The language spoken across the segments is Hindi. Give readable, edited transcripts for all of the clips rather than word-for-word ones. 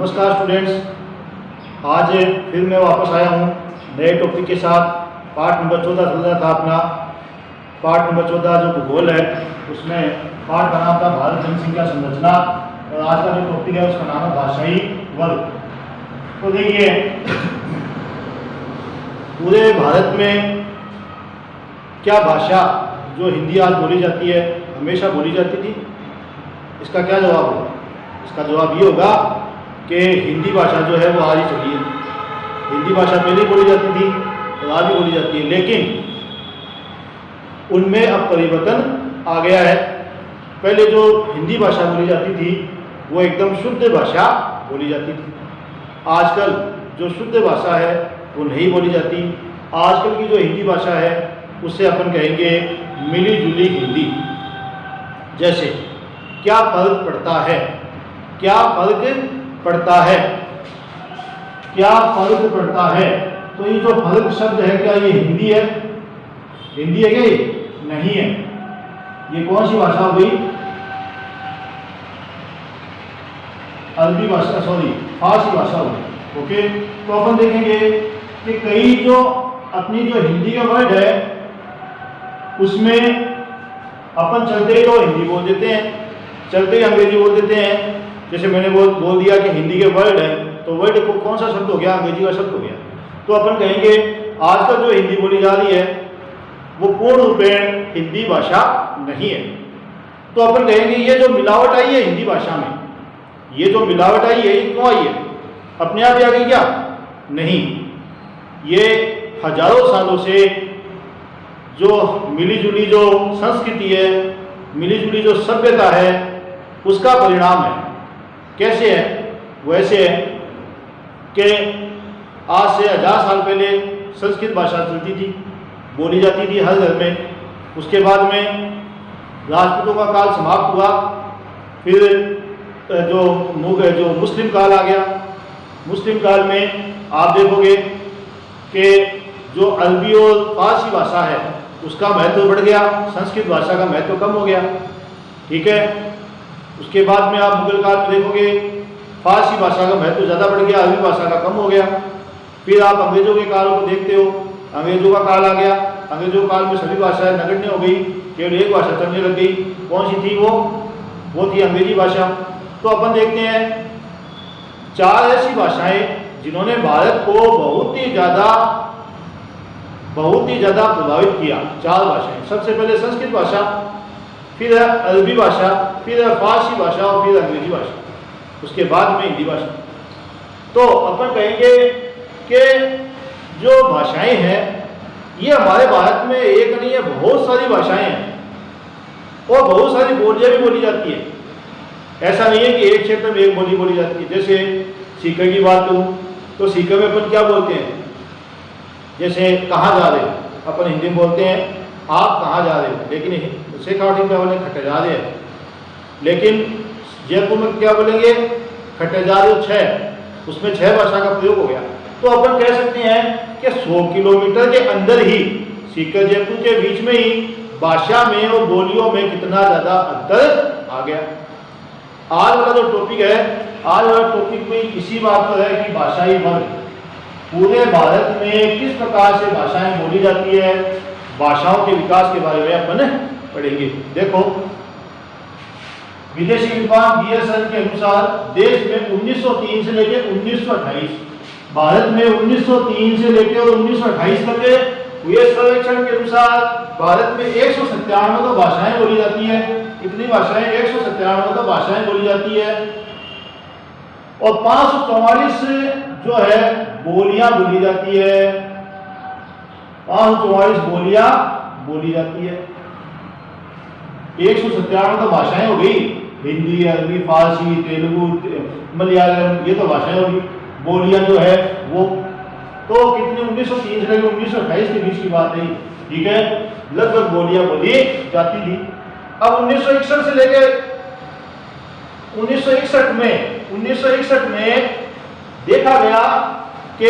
नमस्कार स्टूडेंट्स, आज फिर मैं वापस आया हूँ नए टॉपिक के साथ। पार्ट नंबर 14 चल रहा था अपना। पार्ट नंबर 14 जो भूगोल है उसमें पार्ट बना था भारत जनसंख्या संरचना, और आज का जो टॉपिक है उसका नाम है भाषाई वर्ग। तो देखिए, पूरे भारत में क्या भाषा जो हिंदी आज बोली जाती है हमेशा बोली जाती थी? इसका क्या जवाब होगा? इसका जवाब ये होगा कि हिंदी भाषा जो है वो आज ही चली है। हिंदी भाषा पहले बोली जाती थी और आज भी बोली जाती है, लेकिन उनमें अब परिवर्तन आ गया है। पहले जो हिंदी भाषा बोली जाती थी वो एकदम शुद्ध भाषा बोली जाती थी। आजकल जो शुद्ध भाषा है वो नहीं बोली जाती। आजकल की जो हिंदी भाषा है उससे अपन कहेंगे मिली जुली हिंदी। जैसे क्या फर्क पड़ता है? क्या फर्क पड़ता है? क्या फर्क पड़ता है? तो ये जो फर्क शब्द है, क्या ये हिंदी है? हिंदी है क्या ये? नहीं है। ये कौन सी भाषा हो गई? अरबी भाषा, सॉरी फारसी भाषा हो गई। ओके, तो अपन देखेंगे कि कई जो अपनी जो हिंदी का वर्ड है उसमें अपन चलते ही तो हिंदी बोल देते हैं, चलते ही अंग्रेजी बोल देते हैं। जैसे मैंने बोल दिया कि हिंदी के वर्ड है, तो वर्ड को कौन सा शब्द हो गया? अंग्रेजी का शब्द हो गया। तो अपन कहेंगे आजकल जो हिंदी बोली जा रही है वो पूर्ण रूपेण हिंदी भाषा नहीं है। तो अपन कहेंगे ये जो मिलावट आई है हिंदी भाषा में, ये जो मिलावट आई है ये क्यों आई है? अपने आप ही आ गई क्या? नहीं, ये हजारों सालों से जो मिली जुली जो संस्कृति है, मिली जुली जो सभ्यता है उसका परिणाम है। कैसे है? वैसे है कि आज से 1000 साल पहले संस्कृत भाषा चलती थी, बोली जाती थी हर घर में। उसके बाद में राजपूतों का काल समाप्त हुआ, फिर जो मुस्लिम काल आ गया। मुस्लिम काल में आप देखोगे कि जो अरबी और फारसी भाषा है उसका महत्व बढ़ गया, संस्कृत भाषा का महत्व कम हो गया। ठीक है, उसके बाद में आप मुगल काल में देखोगे फारसी भाषा का महत्व ज़्यादा बढ़ गया, अरबी भाषा का कम हो गया। फिर आप अंग्रेजों के कालों को देखते हो, अंग्रेजों का काल आ गया। अंग्रेजों काल में सभी भाषाएं नगण्य हो गई, केवल एक भाषा चलने लग गई। कौन सी थी वो थी अंग्रेजी भाषा। तो अपन देखते हैं 4 ऐसी भाषाएं जिन्होंने भारत को बहुत ही ज़्यादा प्रभावित किया। 4 भाषाएं, सबसे पहले संस्कृत भाषा, फिर अरबी भाषा, फिर फारसी भाषा और फिर अंग्रेजी भाषा, उसके बाद में हिंदी भाषा। तो अपन कहेंगे कि जो भाषाएं हैं ये हमारे भारत में एक नहीं है, बहुत सारी भाषाएं हैं और बहुत सारी बोलियां भी बोली जाती है। ऐसा नहीं है कि एक क्षेत्र में एक बोली बोली जाती है। जैसे सीकर की बात करूँ तो सीकर में अपन क्या बोलते हैं? जैसे कहाँ जा रहे हो, अपन हिंदी में बोलते हैं आप कहाँ जा रहे हो, लेकिन शेखावटी क्या बोलेंगे? खट्टे जा रहे हैं। लेकिन जयपुर में क्या बोलेंगे? खट्टे जा रहे हो 6, उसमें 6 भाषा का प्रयोग हो गया। तो अपन कह सकते हैं कि 100 किलोमीटर के अंदर ही सीकर जयपुर के बीच में ही भाषा में और बोलियों में कितना ज़्यादा अंतर आ गया। आज वाला जो टॉपिक है, आज वाला टॉपिक में इसी बात पर है कि भाषाई वर्ग पूरे भारत में किस प्रकार से भाषाएं बोली जाती है, भाषाओं के विकास के बारे में अपन पढ़ेंगे। देखो, विदेशी विद्वान बीएसएन के अनुसार देश में 1903 से लेकर 1928, भारत में 1903 से लेकर 1928 तक हुए सर्वेक्षण के अनुसार भारत में 197 तो भाषाएं बोली जाती है। इतनी भाषाएं 197 तो भाषाएं बोली जाती है और 544 जो है बोलियां बोली जाती है। 544 बोलियां बोली जाती है। 197 तो भाषाएं हो गई, हिंदी, अरबी, फारसी, तेलुगु, मलयालम, ये तो भाषाएं होगी। बोलियां जो है वो तो कितनी 1903 से लेकर 1928 के बीच की बात है। ठीक है, लगभग बोलियां बोली जाती थी। अब 1961 से लेकर 1961 में देखा गया कि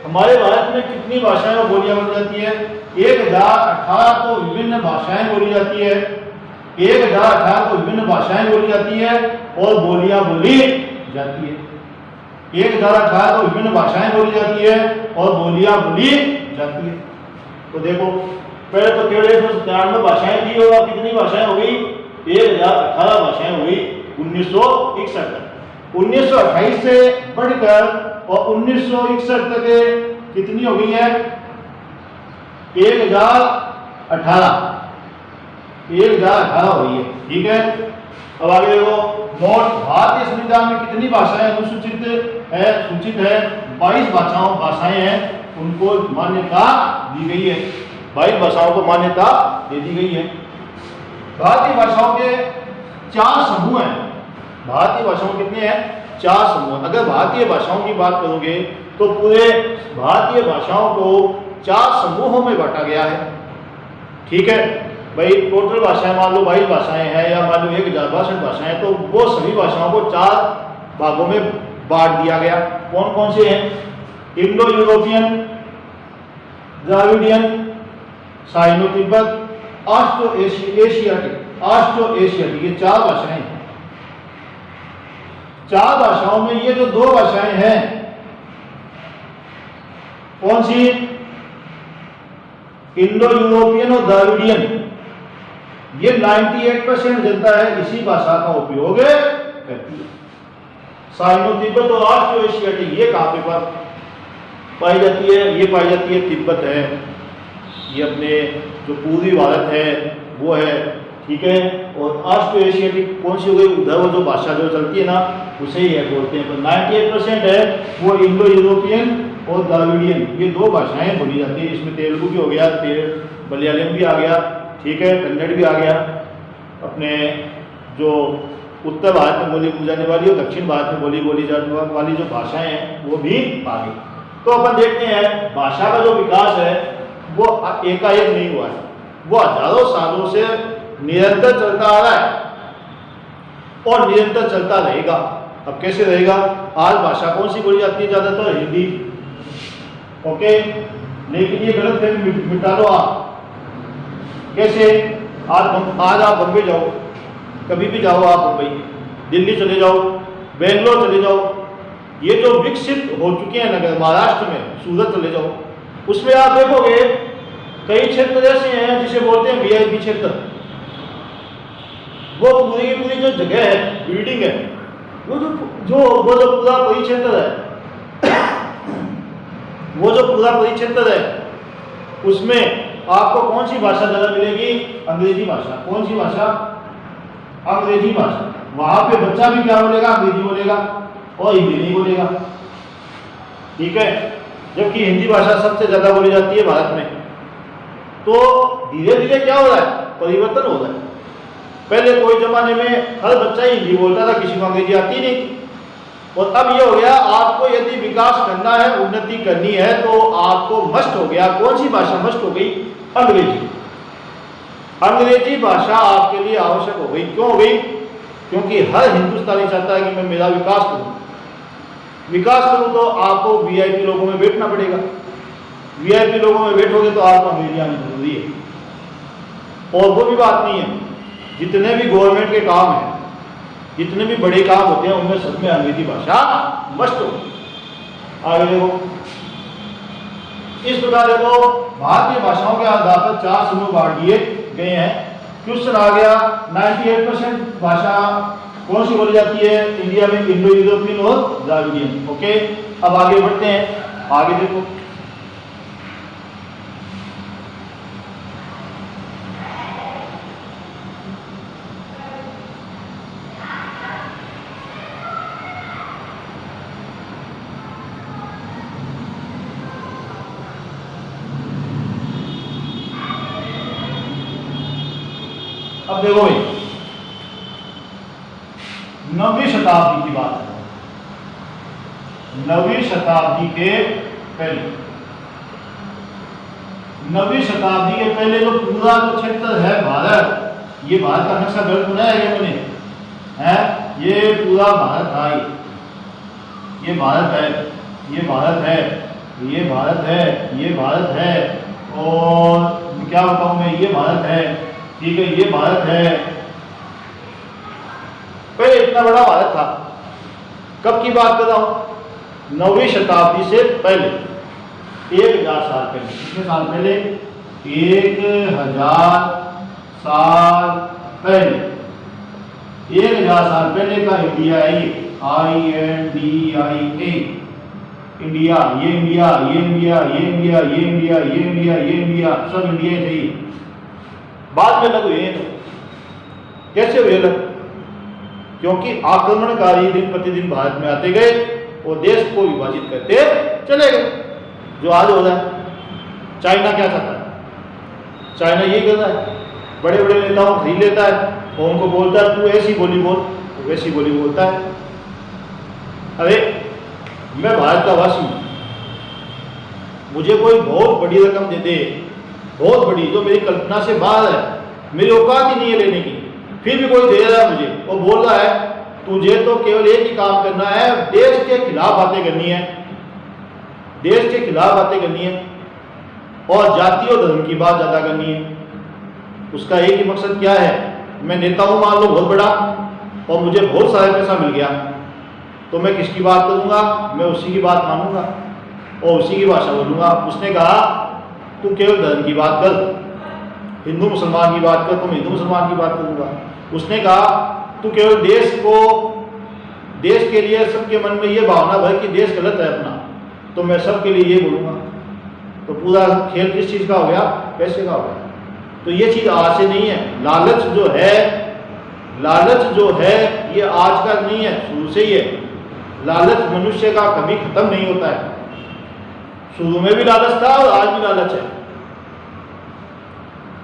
हमारे भारत में कितनी भाषाएं और बोलियां बोली जाती है। 1018 तो विभिन्न भाषाएं बोली जाती है। 1018 तो विभिन्न भाषाएं बोली जाती है और बोलियां बोली जाती है। 1018 तो विभिन्न भाषाएं बोली जाती है और बोलियां बोली जाती है। तो देखो पहले तो केवल 197 भाषाएं थी और अब कितनी भाषाएं हो गई? 1018 भाषाएं हो गई 1961 तक। 1928 से बढ़कर और 1961 तक कितनी हो गई है? 1018 हो गई है। ठीक है, अब आगे देखो नोट, भारतीय संविधान में कितनी भाषाएं अनुसूचित है? सूचित है 22 भाषाएं हैं, उनको मान्यता दी गई है। 22 भाषाओं को मान्यता दे दी गई है। भारतीय भाषाओं के 4 समूह हैं। भारतीय भाषाओं कितने हैं? 4 समूह। अगर भारतीय भाषाओं की बात करोगे तो पूरे भारतीय भाषाओं को 4 समूहों में बांटा गया है। ठीक है भाई, टोटल भाषाएं मान लो 22 भाषाएं हैं या मान लो 1062 भाषाएं, तो वो सभी भाषाओं को 4 भागों में बांट दिया गया। कौन कौन से हैं? Indo European, Dravidian, Sino Tibet, Austro Asiatic, ये 4 भाषाएं हैं। 4 भाषाओं में ये जो 2 भाषाएं हैं, कौन सी? इंडो यूरोपियन और द्राविडियन, ये 98% जनता है इसी भाषा का उपयोग करती है। साइनो तिब्बत और ऑस्ट्रो एशियाटिक ये कहाँ पे पाई जाती है? ये पाई जाती है तिब्बत है, ये अपने जो पूर्वी भारत है वो है। ठीक है, और ऑस्ट्रो एशियाटिक कौन सी हो गई? उधर वो जो भाषा जो चलती है ना उसे ही है बोलते हैं। तो 98% है वो इंडो यूरोपियन और द्राविडियन, ये 2 भाषाएं बोली जाती है। इसमें तेलुगु भी हो गया, मलयालम भी आ गया, ठीक है, कन्नड़ भी आ गया। अपने जो उत्तर भारत में बोली जाने वाली और दक्षिण भारत में बोली जाने वाली जो भाषाएं हैं वो भी आ गई। तो अपन देखते हैं भाषा का जो विकास है वो एकाएक नहीं हुआ है, वो हजारों सालों से निरंतर चलता आ रहा है और निरंतर चलता रहेगा। अब कैसे रहेगा? आज भाषा कौन सी बोली जाती है? ज्यादातर हिंदी। ओके, लेकिन ये गलत है, मिटा लो आप। कैसे? आज आप बम्बई जाओ, कभी भी जाओ आप बम्बई, दिल्ली चले जाओ, बेंगलोर चले जाओ, ये जो विकसित हो चुके हैं नगर, महाराष्ट्र में सूरत चले जाओ, उसमें आप देखोगे कई क्षेत्र ऐसे हैं जिसे बोलते हैं वीआईपी क्षेत्र। वो पूरी की पूरी जो जगह है, बिल्डिंग है, वो जो पूरा परिक्षेत्र है, वो जो पूरा परिक्षेत्र है, उसमें आपको कौन सी भाषा ज्यादा मिलेगी? अंग्रेजी भाषा। कौन सी भाषा? अंग्रेजी भाषा। वहां पे बच्चा भी क्या बोलेगा? अंग्रेजी बोलेगा और हिंदी नहीं बोलेगा। ठीक है, जबकि हिंदी भाषा सबसे ज्यादा बोली जाती है भारत में। तो धीरे धीरे क्या हो रहा है? परिवर्तन हो रहा है। पहले कोई जमाने में हर बच्चा ही हिंदी बोलता था, किसी को अंग्रेजी आती नहीं थी। और अब ये हो गया, आपको यदि विकास करना है, उन्नति करनी है, तो आपको मस्ट हो गया। कौन सी भाषा मस्ट हो गई? अंग्रेजी। अंग्रेजी भाषा आपके लिए आवश्यक हो गई। क्यों हो गई? क्योंकि हर हिंदुस्तानी चाहता है कि मैं मेरा विकास करूं। विकास करूं तो आपको वीआईपी लोगों में बैठना पड़ेगा। वीआईपी लोगों में बैठोगे तो आपको अंग्रेजी आनी जरूरी है। और वो भी बात नहीं है, जितने भी गवर्नमेंट के काम हैं, जितने भी बड़े काम होते हैं, उनमें सब में अंग्रेजी भाषा मस्ट हो। आगे देखो, इस प्रकार देखो भारतीय भाषाओं के आधार पर 4 समूह बांट दिए गए हैं। क्वेश्चन आ गया, 98% भाषा कौन सी बोली जाती है इंडिया में? इंडो यूरोपियन और द्राविडियन। ओके, अब आगे बढ़ते हैं। आगे देखो, अब देखो भाई, 9वीं शताब्दी की बात है। 9वीं शताब्दी के पहले, 9वीं शताब्दी के पहले जो पूरा जो क्षेत्र है भारत, ये भारत का नक्शा गलत बनाया है मैंने, है ये पूरा भारत था। ये भारत है, ये भारत है, ये भारत है, ये भारत है, और क्या बताऊं मैं, ये भारत है। ठीक है, ये भारत है। पहले इतना बड़ा भारत था। कब की बात कर रहा हूं? 9वीं शताब्दी से पहले, 1000 साल पहले, कितने साल पहले? 1000 साल पहले, 1000 साल पहले का इंडिया है ये, INDIA, इंडिया, ये इंडिया, ये इंडिया, ये इंडिया, ये इंडिया, ये इंडिया, ये इंडिया, सब इंडिया थे। बाद में लग हुए तो कैसे हुए लग? क्योंकि आक्रमणकारी दिन प्रतिदिन भारत में आते गए और देश को विभाजित करते चले गए, जो आज हो रहा है। चाइना क्या चाहता है? चाइना ये कर रहा है, बड़े बड़े नेताओं को खरीद लेता है और उनको बोलता है तू ऐसी बोली बोल, तो वैसी बोली बोलता है। अरे मैं भारत का वासी हूँ, मुझे कोई बहुत बड़ी रकम दे दे, बहुत बड़ी, जो मेरी कल्पना से बाहर है, मेरी औकात ही नहीं है लेने की, फिर भी कोई दे रहा है मुझे और बोल रहा है तुझे तो केवल एक ही काम करना है, देश के खिलाफ बातें करनी है, देश के खिलाफ बातें करनी है और जाति और धर्म की बात ज़्यादा करनी है। उसका एक ही मकसद क्या है? मैं नेता हूँ मान लो बहुत बड़ा और मुझे बहुत सारा पैसा मिल गया, तो मैं किसकी बात करूँगा? मैं उसी की बात मानूंगा और उसी की भाषा बोलूँगा। उसने कहा तू केवल धर्म की बात कर, हिंदू मुसलमान की बात कर, तो मैं हिंदू मुसलमान की बात करूँगा। उसने कहा तू केवल देश को, देश के लिए सबके मन में ये भावना भर कि देश गलत है अपना, तो मैं सबके लिए ये बोलूँगा। तो पूरा खेल किस चीज़ का हो गया? पैसे का हो गया। तो ये चीज़ आज से नहीं है, लालच जो है, लालच जो है ये आज का नहीं है, शुरू से ही है। लालच मनुष्य का कभी खत्म नहीं होता है, शुरू में भी लालच था और आज भी लालच है।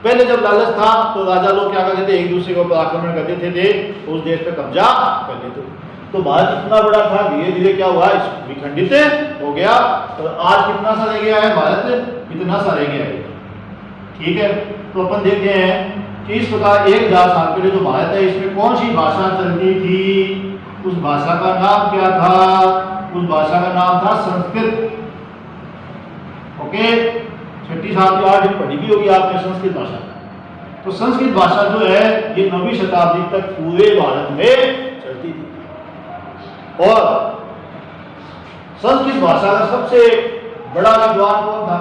पहले जब लालच था तो राजा लोग क्या करते थे? एक दूसरे के ऊपर आक्रमण करते थे, उस देश पे कब्जा कर लेते। तो भारत इतना बड़ा था, धीरे धीरे क्या हुआ? विखंडित हो गया और आज कितना सा रह गया है भारत? इतना सा रह गया है। ठीक है, तो अपन देखते हैं कि इस प्रकार 1000 साल पहले जो भारत है इसमें कौन सी भाषा चलती थी? उस भाषा का नाम क्या था? उस भाषा का नाम था संस्कृत। ओके, 6ठी 7वीं 8वीं पढ़ी भी होगी आपने संस्कृत भाषा। तो संस्कृत भाषा जो है ये 9वीं शताब्दी तक पूरे भारत में चलती थी। और संस्कृत भाषा का सबसे बड़ा विद्वान कौन था?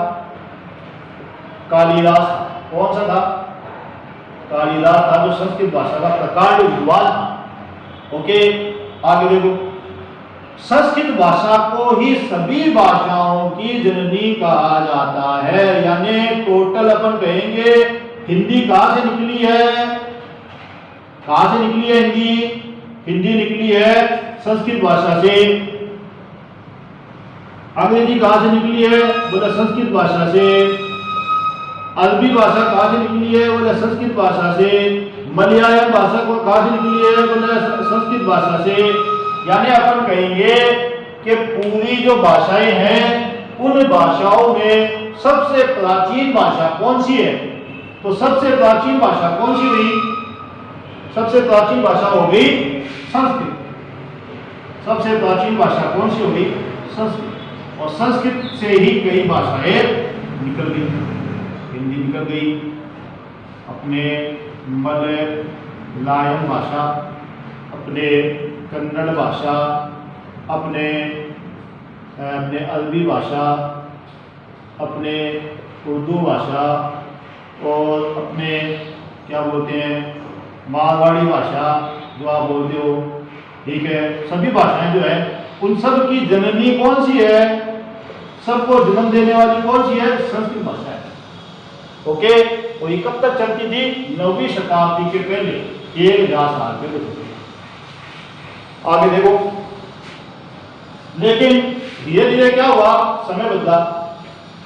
कालिदास। कौन सा था? कालिदास था, जो संस्कृत भाषा का प्रकांड विद्वान था। ओके, आगे देखो, संस्कृत भाषा को ही सभी भाषाओं की जननी कहा जाता है। यानी टोटल अपन कहेंगे हिंदी कहां से निकली है? कहां से निकली है हिंदी? हिंदी निकली है संस्कृत भाषा से। अंग्रेजी कहां से निकली है? बोला संस्कृत भाषा से। अरबी भाषा कहां से निकली है? बोला संस्कृत भाषा से। मलयालम भाषा को कहां से निकली है? बोला संस्कृत भाषा से। यानी अपन कहेंगे कि पूरी जो भाषाएं हैं उन भाषाओं में सबसे प्राचीन भाषा कौन सी है? तो सबसे प्राचीन भाषा कौन सी हुई? सबसे प्राचीन भाषा हो गई संस्कृत। सबसे प्राचीन भाषा कौन सी हो गई? संस्कृत। और संस्कृत से ही कई भाषाएं निकल गई। हिंदी निकल गई, अपने मलयालम भाषा, अपने कन्नड़ भाषा, अपने अरबी भाषा, अपने उर्दू भाषा और अपने क्या बोलते हैं मारवाड़ी भाषा जो आप बोलते हो। ठीक है, सभी भाषाएं जो है उन सब की जननी कौन सी है? सबको जन्म देने वाली कौन सी है? संस्कृत भाषा है। ओके, और ये कब तक चलती थी? 9वीं शताब्दी के पहले, 1000 साल पहले। आगे देखो, लेकिन धीरे धीरे क्या हुआ? समय बदला।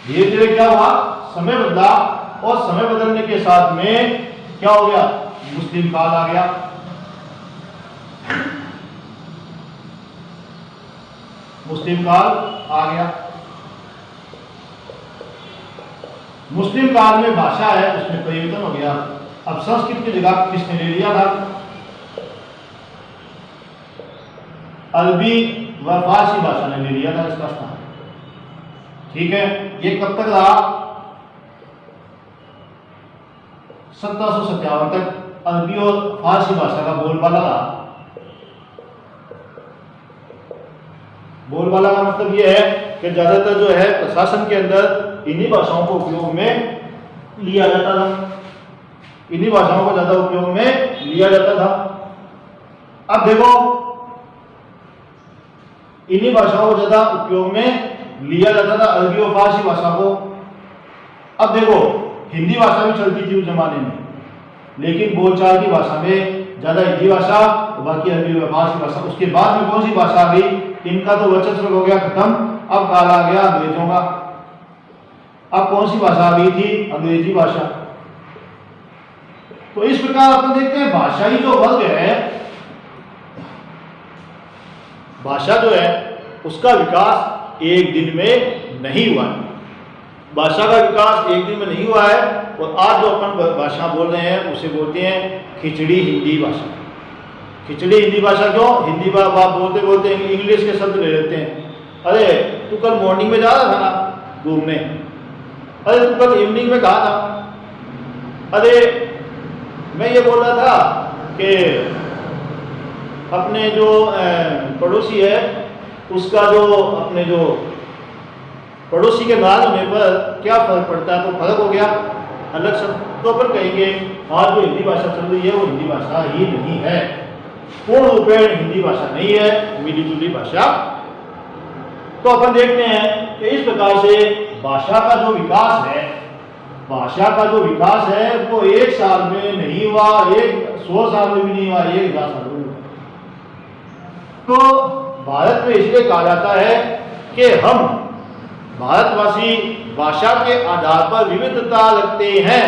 धीरे धीरे क्या हुआ? समय बदला और समय बदलने के साथ में क्या हो गया? मुस्लिम काल आ गया। मुस्लिम काल आ गया। मुस्लिम काल में भाषा है उसमें परिवर्तन हो गया। अब संस्कृत की जगह किसने ले लिया था? अरबी व फारसी भाषा ने ले लिया था इसका स्थान। ठीक है, ये कब तक रहा? 1757 तक अरबी और फारसी भाषा का बोलबाला रहा। बोलबाला का मतलब ये है कि ज़्यादातर जो है प्रशासन के अंदर इन्हीं भाषाओं को उपयोग में लिया जाता था, इन्हीं भाषाओं को ज़्यादा उपयोग में लिया जाता था। अब देखो, इन्हीं भाषाओं को ज़्यादा उपयोग में लिया जाता था, अरबी और फारसी भाषा को। अब देखो, हिंदी भाषा भी चलती थी उस जमाने में, लेकिन बोलचाल की भाषा में ज़्यादा हिंदी भाषा और बाकी अरबी और फारसी भाषा। उसके बाद में कौन सी भाषा आ गई? इनका तो वर्चस्व हो गया खत्म, अब काल आ गया अंग्रेजों का। अब कौन सी भाषा आ गई थी? अंग्रेजी भाषा। तो इस प्रकार अपन देखते हैं भाषाई जो वर्ग है, भाषा जो है उसका विकास एक दिन में नहीं हुआ है। भाषा का विकास एक दिन में नहीं हुआ है। और आज जो अपन भाषा बोल रहे हैं उसे बोलते हैं खिचड़ी हिंदी भाषा। खिचड़ी हिंदी भाषा क्यों? हिंदी बात बोलते बोलते इंग्लिश के शब्द ले लेते हैं। अरे तू कल मॉर्निंग में जा रहा था ना घूमने, अरे तू कल इवनिंग में कहा था, अरे मैं ये बोल रहा था कि अपने जो पड़ोसी है उसका जो अपने जो पड़ोसी के नाल होने पर क्या फर्क पड़ता है, तो फर्क हो गया अलग शब्द। तो अपन कहेंगे आज जो हिंदी भाषा चल रही है वो हिंदी भाषा ही नहीं है, पूर्ण रूपेण हिंदी भाषा नहीं है, मिली जुली भाषा। तो अपन देखते हैं कि इस प्रकार से भाषा का जो विकास है, भाषा का जो विकास है वो एक साल में नहीं हुआ, 100 साल में भी नहीं हुआ, 1000 साल में। तो भारत में इसलिए कहा जाता है कि हम भारतवासी भाषा के आधार पर विविधता रखते हैं,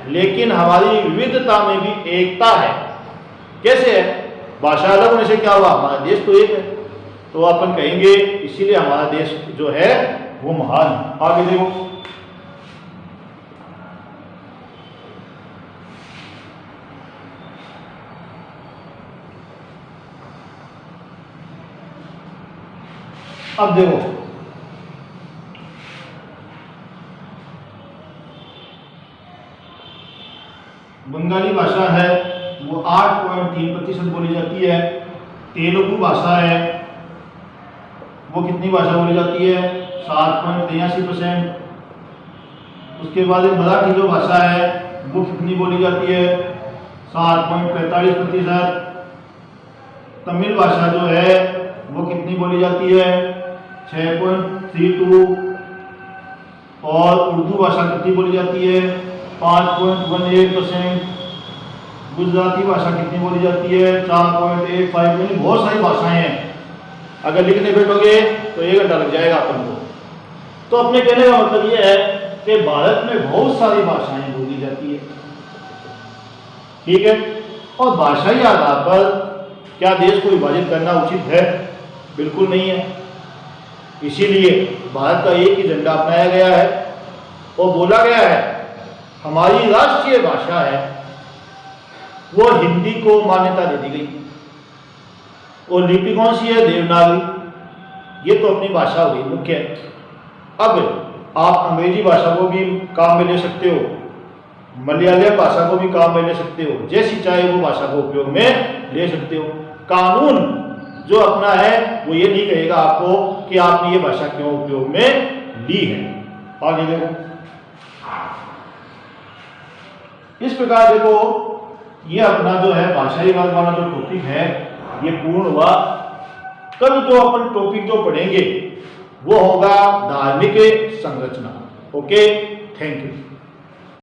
लेकिन हमारी विविधता में भी एकता है। कैसे है? भाषा अलग होने से क्या हुआ? हमारा देश तो एक है। तो अपन कहेंगे इसीलिए हमारा देश जो है वो महान। आगे देखो, अब देखो बंगाली भाषा है वो 8.3% बोली जाती है। तेलुगु भाषा है वो कितनी भाषा बोली जाती है? 7.83%। उसके बाद मराठी जो भाषा है वो कितनी बोली जाती है? 7.45%। तमिल भाषा जो है वो कितनी बोली जाती है? 6.32। और उर्दू भाषा कितनी बोली जाती है? 5.18%। गुजराती भाषा कितनी बोली जाती है? 4.85। बहुत सारी भाषाएं हैं, अगर लिखने बैठोगे तो 1 घंटा लग जाएगा अपन को। तो अपने कहने का मतलब यह है कि भारत में बहुत सारी भाषाएं बोली जाती है, ठीक है। और भाषाई आधार पर क्या देश को विभाजित करना उचित है? बिल्कुल नहीं है। इसीलिए भारत का एक ही झंडा अपनाया गया है और बोला गया है हमारी राष्ट्रीय भाषा है वो हिंदी को मान्यता दे दी गई। और लिपि कौन सी है? देवनागरी। ये तो अपनी भाषा हुई मुख्य। अब आप अंग्रेजी भाषा को भी काम में ले सकते हो, मलयालम भाषा को भी काम में ले सकते हो, जैसी चाहे वो भाषा को उपयोग में ले सकते हो। कानून जो अपना है वो ये नहीं कहेगा आपको कि आपने ये भाषा क्यों उपयोग में ली है। आगे देखो, इस प्रकार देखो ये अपना जो है भाषाई वर्ग वाला जो टॉपिक है ये पूर्ण हुआ। कल जो अपन टॉपिक जो पढ़ेंगे वो होगा धार्मिक संरचना। Okay, thank you.